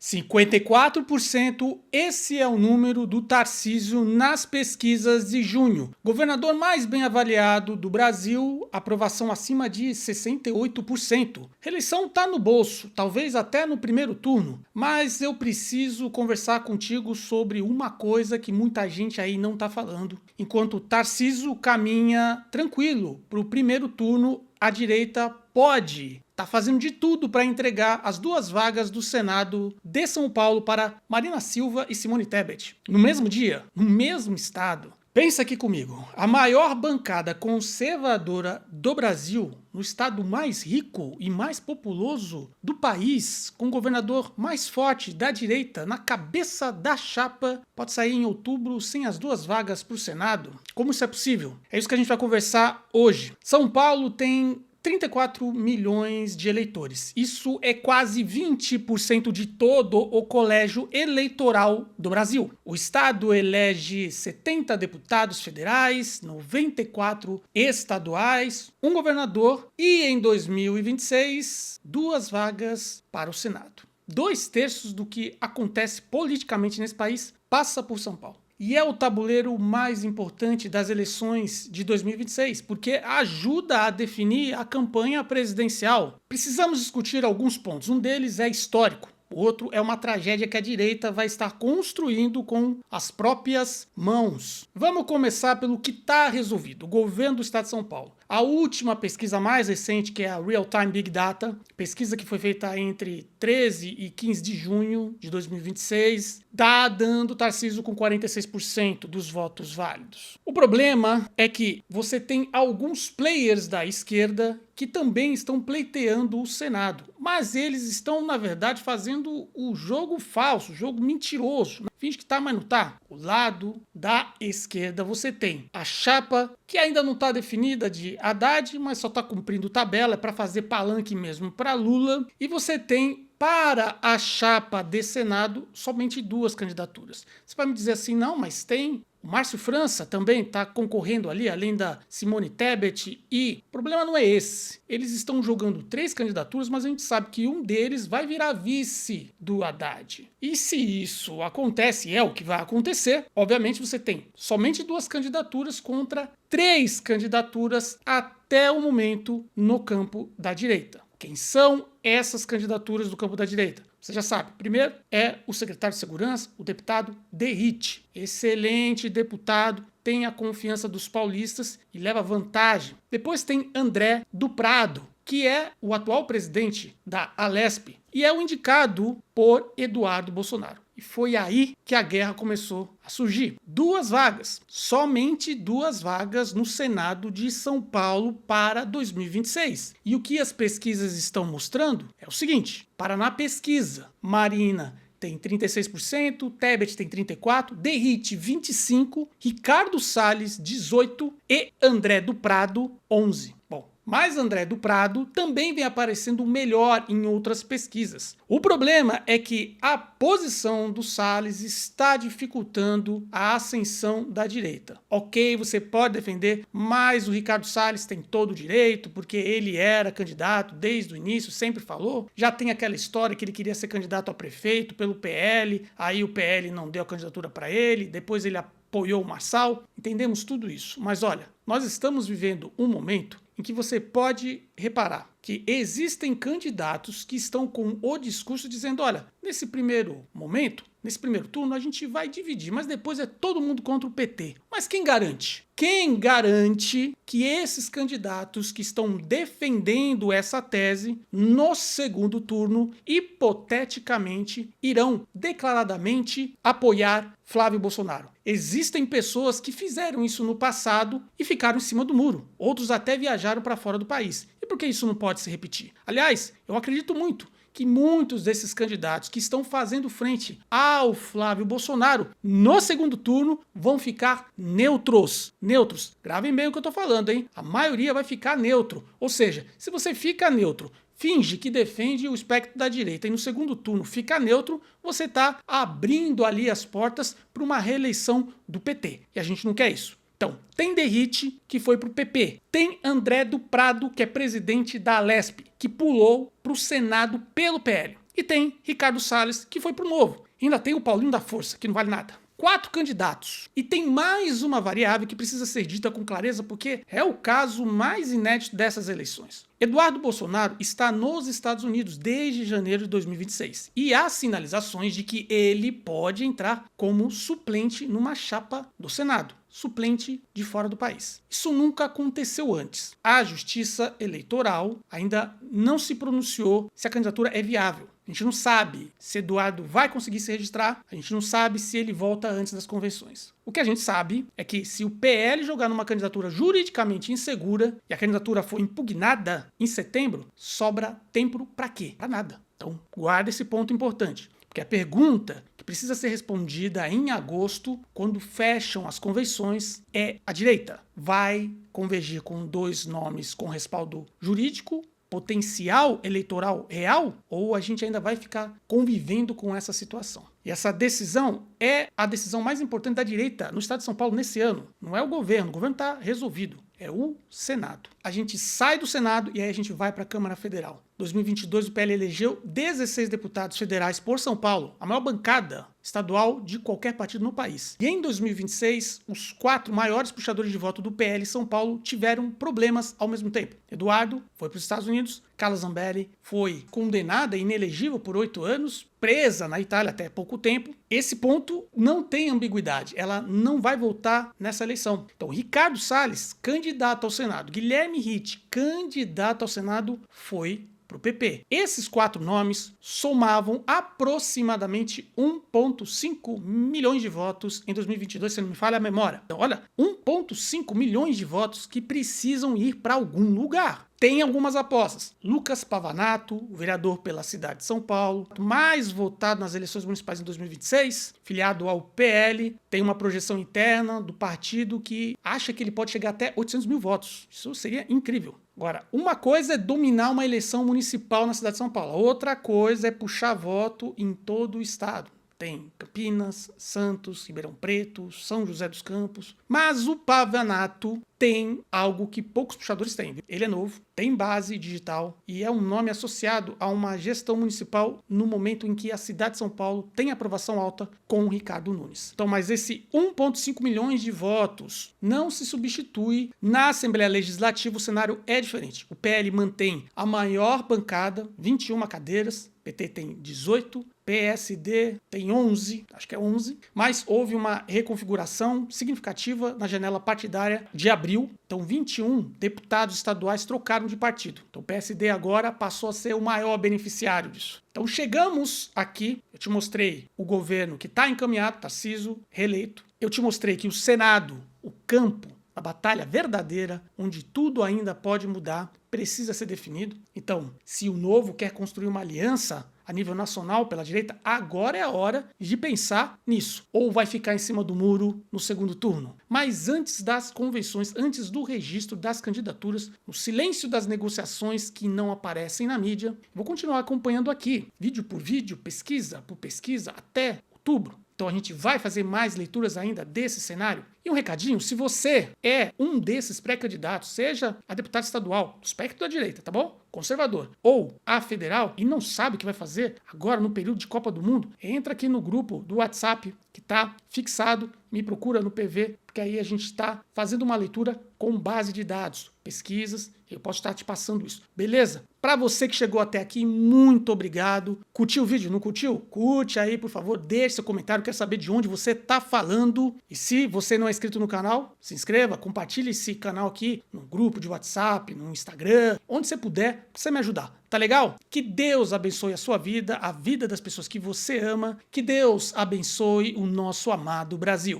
54%, esse é o número do Tarcísio nas pesquisas de junho. Governador mais bem avaliado do Brasil, aprovação acima de 68%. Reeleição tá no bolso, talvez até no primeiro turno, mas eu preciso conversar contigo sobre uma coisa que muita gente aí não tá falando. Enquanto Tarcísio caminha tranquilo para o primeiro turno, a direita pode tá fazendo de tudo para entregar as duas vagas do Senado de São Paulo para Marina Silva e Simone Tebet. No mesmo dia, no mesmo estado. Pensa aqui comigo, a maior bancada conservadora do Brasil, no estado mais rico e mais populoso do país, com o governador mais forte da direita na cabeça da chapa, pode sair em outubro sem as duas vagas para o Senado? Como isso é possível? É isso que a gente vai conversar hoje. São Paulo tem 34 milhões de eleitores. Isso é quase 20% de todo o colégio eleitoral do Brasil. O estado elege 70 deputados federais, 94 estaduais, um governador e, em 2026, duas vagas para o Senado. 2/3 do que acontece politicamente nesse país passa por São Paulo. E é o tabuleiro mais importante das eleições de 2026, porque ajuda a definir a campanha presidencial. Precisamos discutir alguns pontos. Um deles é histórico. O outro é uma tragédia que a direita vai estar construindo com as próprias mãos. Vamos começar pelo que está resolvido, o governo do estado de São Paulo. A última pesquisa mais recente, que é a Real Time Big Data, pesquisa que foi feita entre 13 e 15 de junho de 2026, está dando Tarcísio com 46% dos votos válidos. O problema é que você tem alguns players da esquerda que também estão pleiteando o Senado, mas eles estão, na verdade, fazendo o jogo falso, o jogo mentiroso. Finge que tá, mas não tá. O lado da esquerda você tem a chapa, que ainda não está definida, de Haddad, mas só está cumprindo tabela, é para fazer palanque mesmo para Lula. E você tem, para a chapa de Senado, somente duas candidaturas. Você vai me dizer assim, não, mas tem o Márcio França também está concorrendo ali, além da Simone Tebet, e o problema não é esse. Eles estão jogando 3 candidaturas, mas a gente sabe que um deles vai virar vice do Haddad. E se isso acontece, é o que vai acontecer, obviamente você tem somente 2 candidaturas contra 3 candidaturas até o momento no campo da direita. Quem são essas candidaturas do campo da direita? Você já sabe. Primeiro é o secretário de Segurança, o deputado Derrite. Excelente deputado, tem a confiança dos paulistas e leva vantagem. Depois tem André do Prado, que é o atual presidente da Alesp e é o indicado por Eduardo Bolsonaro. E foi aí que a guerra começou a surgir. 2 vagas, somente 2 vagas no Senado de São Paulo para 2026. E o que as pesquisas estão mostrando é o seguinte: Paraná Pesquisa, Marina tem 36%, Tebet tem 34%, Derrite 25%, Ricardo Salles 18% e André do Prado 11%. Bom, mas André do Prado também vem aparecendo melhor em outras pesquisas. O problema é que a posição do Salles está dificultando a ascensão da direita. Ok, você pode defender, mas o Ricardo Salles tem todo o direito, porque ele era candidato desde o início, sempre falou. Já tem aquela história que ele queria ser candidato a prefeito pelo PL, aí o PL não deu a candidatura para ele, depois ele apoiou o Marçal. Entendemos tudo isso, mas olha, nós estamos vivendo um momento em que você pode reparar que existem candidatos que estão com o discurso dizendo, olha, nesse primeiro momento, nesse primeiro turno, a gente vai dividir, mas depois é todo mundo contra o PT. Mas quem garante? Quem garante que esses candidatos que estão defendendo essa tese no segundo turno, hipoteticamente, irão declaradamente apoiar Flávio Bolsonaro? Existem pessoas que fizeram isso no passado e ficaram em cima do muro. Outros até viajaram para fora do país. E por que isso não pode se repetir? Aliás, eu acredito muito que muitos desses candidatos que estão fazendo frente ao Flávio Bolsonaro no segundo turno vão ficar neutros. Neutros. Gravem bem o que eu tô falando, hein? A maioria vai ficar neutro. Ou seja, se você fica neutro, finge que defende o espectro da direita e no segundo turno fica neutro, você está abrindo ali as portas para uma reeleição do PT. E a gente não quer isso. Então, tem Derrite, que foi para o PP. Tem André do Prado, que é presidente da Alesp, que pulou para o Senado pelo PL. E tem Ricardo Salles, que foi pro Novo. E ainda tem o Paulinho da Força, que não vale nada. 4 candidatos. E tem mais uma variável que precisa ser dita com clareza porque é o caso mais inédito dessas eleições. Eduardo Bolsonaro está nos Estados Unidos desde janeiro de 2026 e há sinalizações de que ele pode entrar como suplente numa chapa do Senado, suplente de fora do país. Isso nunca aconteceu antes. A Justiça Eleitoral ainda não se pronunciou se a candidatura é viável. A gente não sabe se Eduardo vai conseguir se registrar, a gente não sabe se ele volta antes das convenções. O que a gente sabe é que se o PL jogar numa candidatura juridicamente insegura e a candidatura for impugnada em setembro, sobra tempo para quê? Para nada. Então, guarda esse ponto importante. Porque a pergunta que precisa ser respondida em agosto, quando fecham as convenções, é: a direita vai convergir com 2 nomes com respaldo jurídico, potencial eleitoral real, ou a gente ainda vai ficar convivendo com essa situação? E essa decisão é a decisão mais importante da direita no estado de São Paulo nesse ano. Não é o governo está resolvido. É o Senado. A gente sai do Senado e aí a gente vai para a Câmara Federal. Em 2022, o PL elegeu 16 deputados federais por São Paulo, a maior bancada estadual de qualquer partido no país. E em 2026, os 4 maiores puxadores de voto do PL São Paulo tiveram problemas ao mesmo tempo. Eduardo foi para os Estados Unidos, Carla Zambelli foi condenada e inelegível por 8 anos, presa na Itália até pouco tempo. Esse ponto não tem ambiguidade, ela não vai voltar nessa eleição. Então, Ricardo Salles, candidato ao Senado, Guilherme Ritt, candidato ao Senado, foi para o PP. Esses 4 nomes somavam aproximadamente 1,5 milhões de votos em 2022, se não me falha a memória. Então, olha, 1,5 milhões de votos que precisam ir para algum lugar. Tem algumas apostas. Lucas Pavanato, o vereador pela cidade de São Paulo, mais votado nas eleições municipais em 2026, filiado ao PL, tem uma projeção interna do partido que acha que ele pode chegar até 800 mil votos. Isso seria incrível. Agora, uma coisa é dominar uma eleição municipal na cidade de São Paulo, outra coisa é puxar voto em todo o estado. Tem Campinas, Santos, Ribeirão Preto, São José dos Campos. Mas o Pavanato tem algo que poucos puxadores têm. Ele é novo, tem base digital e é um nome associado a uma gestão municipal no momento em que a cidade de São Paulo tem aprovação alta com o Ricardo Nunes. Então, mas esse 1,5 milhões de votos não se substitui. Na Assembleia Legislativa o cenário é diferente. O PL mantém a maior bancada, 21 cadeiras, PT tem 18, PSD tem 11, acho que é 11, mas houve uma reconfiguração significativa na janela partidária de abril. Então 21 deputados estaduais trocaram de partido. Então o PSD agora passou a ser o maior beneficiário disso. Então chegamos aqui, eu te mostrei o governo que está encaminhado, Tarcísio, reeleito. Eu te mostrei que o Senado, o campo, a batalha verdadeira, onde tudo ainda pode mudar, precisa ser definido. Então, se o Novo quer construir uma aliança a nível nacional pela direita, agora é a hora de pensar nisso. Ou vai ficar em cima do muro no segundo turno. Mas antes das convenções, antes do registro das candidaturas, no silêncio das negociações que não aparecem na mídia, vou continuar acompanhando aqui, vídeo por vídeo, pesquisa por pesquisa, até outubro. Então a gente vai fazer mais leituras ainda desse cenário. E um recadinho, se você é um desses pré-candidatos, seja a deputada estadual, do espectro da direita, tá bom? Conservador, ou a federal, e não sabe o que vai fazer agora no período de Copa do Mundo, entra aqui no grupo do WhatsApp, que tá fixado, me procura no PV, porque aí a gente está fazendo uma leitura com base de dados, pesquisas, eu posso estar te passando isso, beleza? Para você que chegou até aqui, muito obrigado. Curtiu o vídeo? Não curtiu? Curte aí, por favor, deixe seu comentário, quero saber de onde você tá falando. E se você não é inscrito no canal, se inscreva, compartilhe esse canal aqui no grupo de WhatsApp, no Instagram, onde você puder, pra você me ajudar. Tá legal? Que Deus abençoe a sua vida, a vida das pessoas que você ama, que Deus abençoe o nosso amado Brasil.